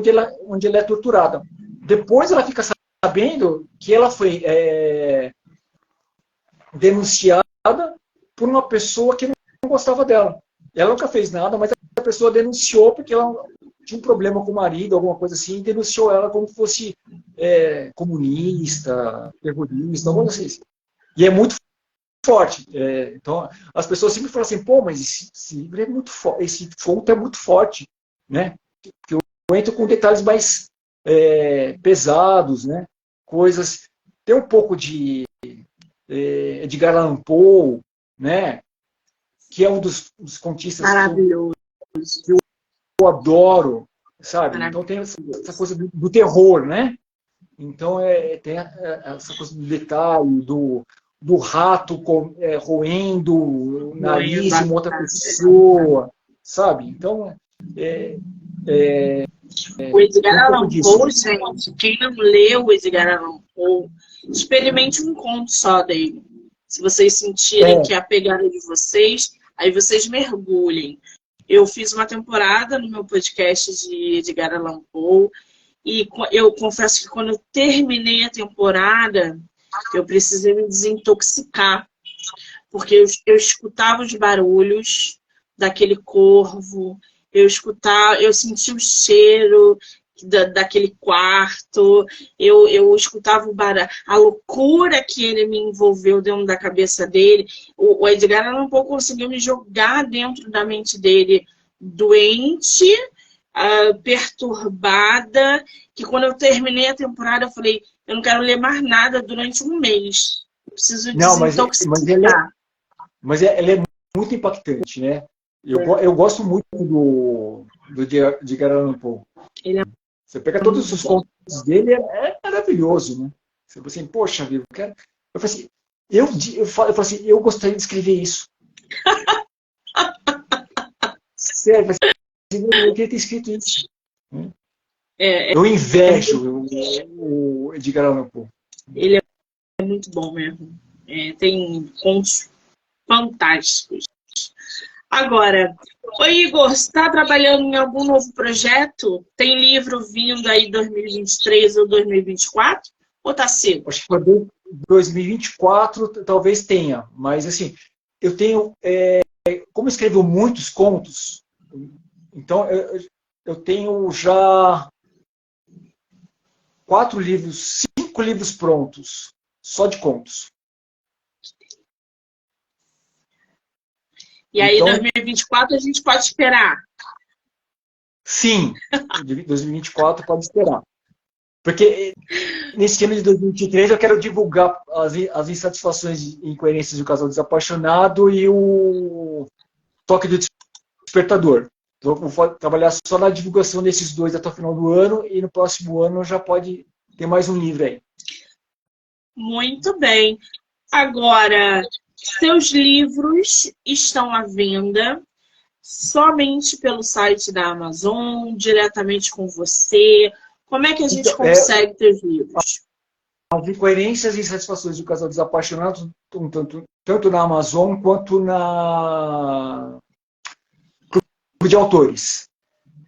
onde ela é torturada. Depois ela fica sabendo que ela foi denunciada por uma pessoa que não gostava dela. Ela nunca fez nada, mas a pessoa denunciou porque ela tinha um problema com o marido, alguma coisa assim, e denunciou ela como se fosse comunista, terrorista, alguma coisa assim. E é muito forte. Então, as pessoas sempre falam assim, pô, mas esse livro é muito forte, esse conto é muito forte, né? Porque eu entro com detalhes mais pesados, né? Coisas... Tem um pouco de Edgar Allan Poe, né? Que é um dos contistas que eu adoro, sabe? Então tem essa coisa do terror, né? Então tem essa coisa do detalhe, do rato roendo o nariz de uma outra pessoa, sabe? Então, o Edgar Allan Poe, gente, quem não leu o Edgar Allan Poe, experimente um conto só dele. Se vocês sentirem que é a pegada de vocês, aí vocês mergulhem. Eu fiz uma temporada no meu podcast de Edgar Allan Poe e eu confesso que quando eu terminei a temporada, eu precisei me desintoxicar, porque eu escutava os barulhos daquele corvo, eu sentia o cheiro daquele quarto, eu escutava a loucura que ele me envolveu dentro da cabeça dele. O Edgar Allan Poe conseguiu me jogar dentro da mente dele doente, perturbada, que quando eu terminei a temporada eu falei, eu não quero ler mais nada durante um mês. Eu preciso desintoxicar. Mas ela é muito impactante, né? Eu gosto muito do Edgar Allan Poe. Você pega todos os contos dele, é maravilhoso, né? Você fala assim, poxa vida, eu falei assim, eu falo assim, eu gostaria de escrever isso. Sério, eu queria ter escrito isso. Eu invejo o Edgar Allan Poe. Ele é muito bom mesmo. Tem contos fantásticos. Agora, oi Igor, você está trabalhando em algum novo projeto? Tem livro vindo aí 2023 ou 2024? Ou tá cedo? Acho que para 2024 talvez tenha, mas assim, eu tenho, como eu escrevo muitos contos, então eu tenho já 5 livros prontos, só de contos. E aí, então, 2024 a gente pode esperar? Sim, 2024 pode esperar. Porque nesse ano de 2023 eu quero divulgar as insatisfações e incoerências do casal desapaixonado e o toque do despertador. Então eu vou trabalhar só na divulgação desses dois até o final do ano e no próximo ano já pode ter mais um livro aí. Muito bem. Agora, Seus livros estão à venda somente pelo site da Amazon, diretamente com você? Como é que a gente Então, consegue teus livros? as incoerências e insatisfações do casal desapaixonado, tanto na Amazon quanto na Clube de Autores.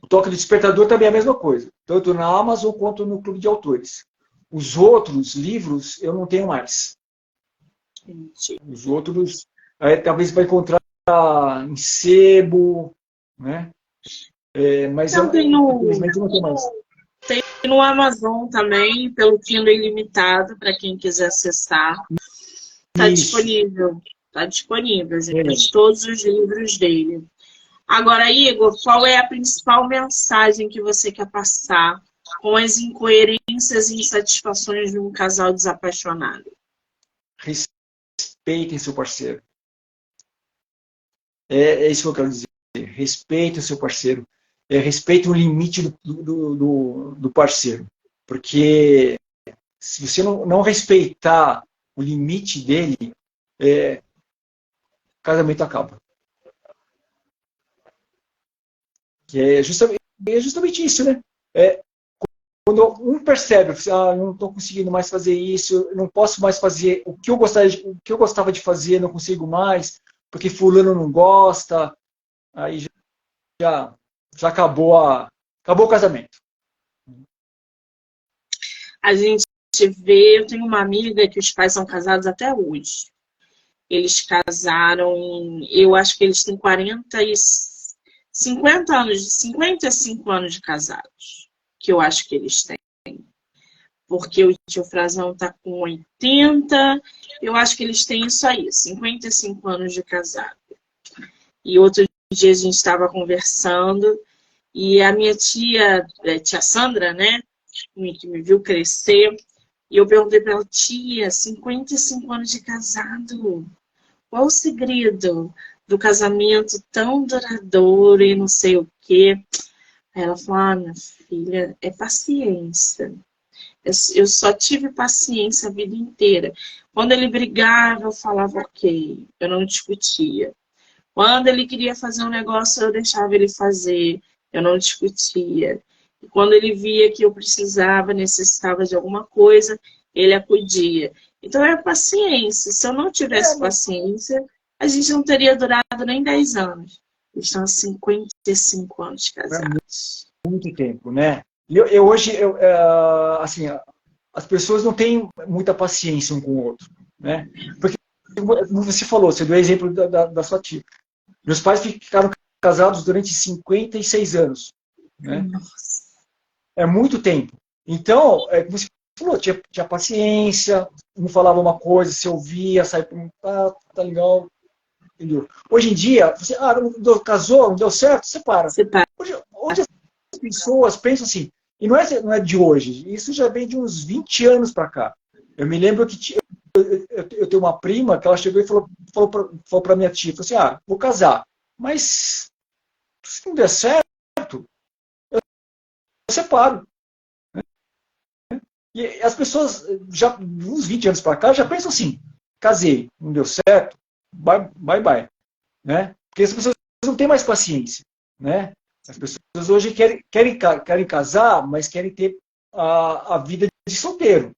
O Toque do Despertador também é a mesma coisa, tanto na Amazon quanto no Clube de Autores. Os outros livros eu não tenho mais. Entendi. Os outros, talvez vai encontrar em sebo, né? Mas Então, infelizmente não tem mais. tem no Amazon também, pelo Kindle Ilimitado, para quem quiser acessar. Está disponível. Está disponível, gente. Todos os livros dele. Agora, Igor, qual é a principal mensagem que você quer passar com as incoerências e insatisfações de um casal desapaixonado? Respeitem seu parceiro. É isso que eu quero dizer. Respeite o seu parceiro. Respeite o limite do parceiro. Porque se você não respeitar o limite dele, o casamento acaba. Que é justamente isso, né? Quando um percebe, eu não estou conseguindo mais fazer isso, eu não posso mais fazer o que eu gostava de fazer, não consigo mais, porque fulano não gosta, aí já acabou o casamento. A gente vê, eu tenho uma amiga que os pais são casados até hoje. Eles casaram, eu acho que eles têm 50 anos, 55 anos de casados, que eu acho que eles têm. Porque o tio Frazão tá com 80, eu acho que eles têm isso aí, 55 anos de casado. E outro dia a gente estava conversando, e a minha tia Sandra, né, que me viu crescer, e eu perguntei para ela, tia, 55 anos de casado, qual o segredo do casamento tão duradouro e não sei o quê? Aí ela falou, minha filha, é paciência. Eu só tive paciência a vida inteira. Quando ele brigava, eu falava ok, eu não discutia. Quando ele queria fazer um negócio, eu deixava ele fazer, eu não discutia. E quando ele via que eu precisava, necessitava de alguma coisa, ele acudia. Então é paciência. Se eu não tivesse paciência, a gente não teria durado nem 10 anos. Eles estão há 55 anos casados. Muito tempo, né? Hoje, assim, as pessoas não têm muita paciência um com o outro, né? Porque, como você falou, você deu o exemplo da sua tia. Meus pais ficaram casados durante 56 anos, né? Nossa. É muito tempo. Então, como você falou, tinha paciência, um falava uma coisa, você ouvia, saia por tá legal, entendeu? Hoje em dia, você casou, não deu certo, separa. Hoje as pessoas pensam assim, e não é de hoje, isso já vem de uns 20 anos para cá. Eu me lembro que eu tenho uma prima que ela chegou e falou para minha tia, falou assim, vou casar, mas se não der certo, eu separo. E as pessoas, já uns 20 anos para cá, já pensam assim, casei, não deu certo, bye, né? Porque as pessoas não têm mais paciência, né? As pessoas hoje querem casar, mas querem ter a vida de solteiro,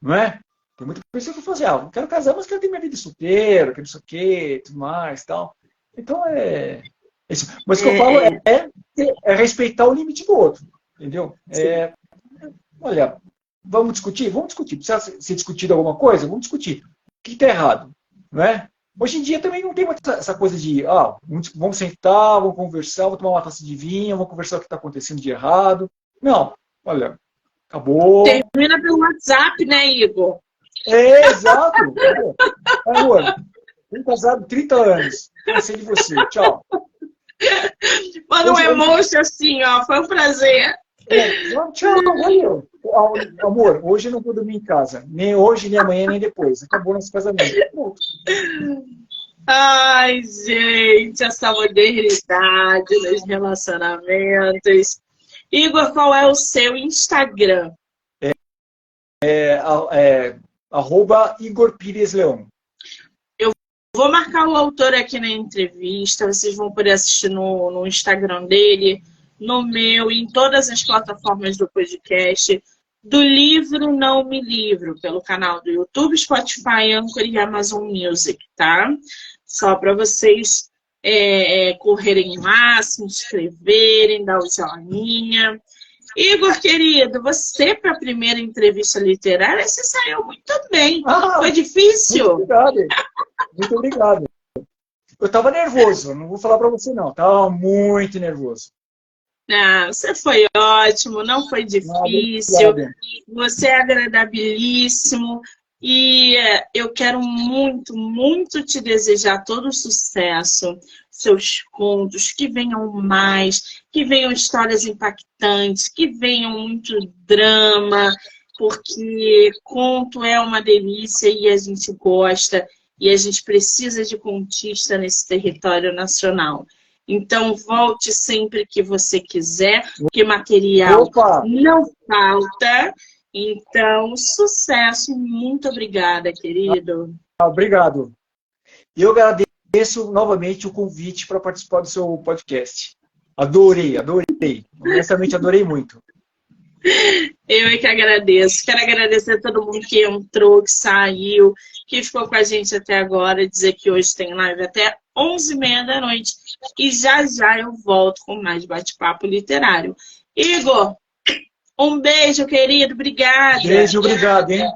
não é? Tem muita pessoa que fala assim, não quero casar, mas quero ter minha vida de solteiro, quero não sei o quê, tudo mais, tal. Então isso. Mas o que eu falo é respeitar o limite do outro, entendeu? Olha, vamos discutir? Vamos discutir. Precisa ser discutido alguma coisa? Vamos discutir. O que está errado? Não é? Hoje em dia também não tem muito essa coisa de vamos sentar, vamos conversar, vou tomar uma taça de vinho, vamos conversar o que está acontecendo de errado. Não, olha, acabou. Termina pelo WhatsApp, né, Igor? Exato. Amor, tenho casado 30 anos. Cansei de você. Tchau. Manda um emoji assim, foi um prazer. Tchau, valeu. Amor, hoje eu não vou dormir em casa. Nem hoje, nem amanhã, nem depois. Acabou nosso casamento. Ai, gente, essa modernidade nos relacionamentos. Igor, qual é o seu Instagram? @Igor Pires Leão. vou marcar o autor aqui na entrevista, vocês vão poder assistir no Instagram dele, no meu, em todas as plataformas do podcast, do livro Não Me Livro, pelo canal do YouTube, Spotify, Anchor e Amazon Music, tá? Só para vocês correrem lá, se inscreverem, dar o joinha. Igor, querido, você para a primeira entrevista literária, você saiu muito bem. Foi difícil? Muito obrigado. Muito obrigado. Eu estava nervoso, não vou falar para você não. Estava muito nervoso. Você foi ótimo, não foi difícil. Você é agradabilíssimo. E eu quero muito, muito te desejar todo o sucesso. Seus contos, que venham mais, que venham histórias impactantes, que venham muito drama, porque conto é uma delícia e a gente gosta, e a gente precisa de contista nesse território nacional. Então, volte sempre que você quiser, porque material não falta. Então, sucesso. Muito obrigada, querido. Obrigado. E eu agradeço novamente o convite para participar do seu podcast. Adorei. Honestamente, adorei muito. Eu é que agradeço. Quero agradecer a todo mundo que entrou, que saiu, que ficou com a gente até agora. Dizer que hoje tem live até 11h30 da noite. E já eu volto com mais bate-papo literário. Igor, um beijo, querido. Obrigada. Beijo, obrigado, hein?